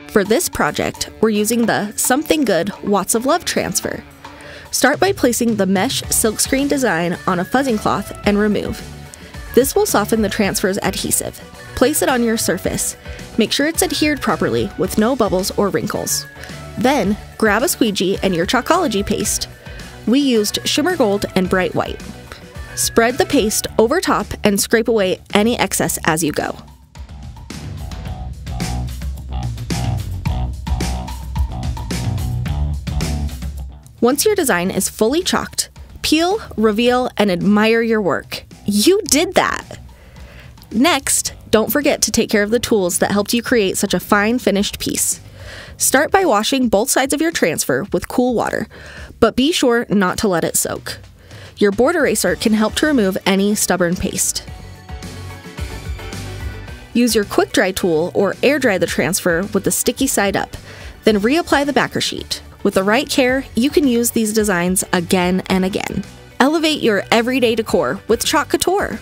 For this project, we're using the Something Good Watts of Love transfer. Start by placing the mesh silkscreen design on a fuzzing cloth and remove. This will soften the transfer's adhesive. Place it on your surface. Make sure it's adhered properly with no bubbles or wrinkles. Then, grab a squeegee and your Chalkology paste. We used shimmer gold and bright white. Spread the paste over top and scrape away any excess as you go. Once your design is fully chalked, peel, reveal, and admire your work. You did that! Next, don't forget to take care of the tools that helped you create such a fine finished piece. Start by washing both sides of your transfer with cool water, but be sure not to let it soak. Your board eraser can help to remove any stubborn paste. Use your quick dry tool or air dry the transfer with the sticky side up, then reapply the backer sheet. With the right care, you can use these designs again and again. Elevate your everyday decor with Chalk Couture.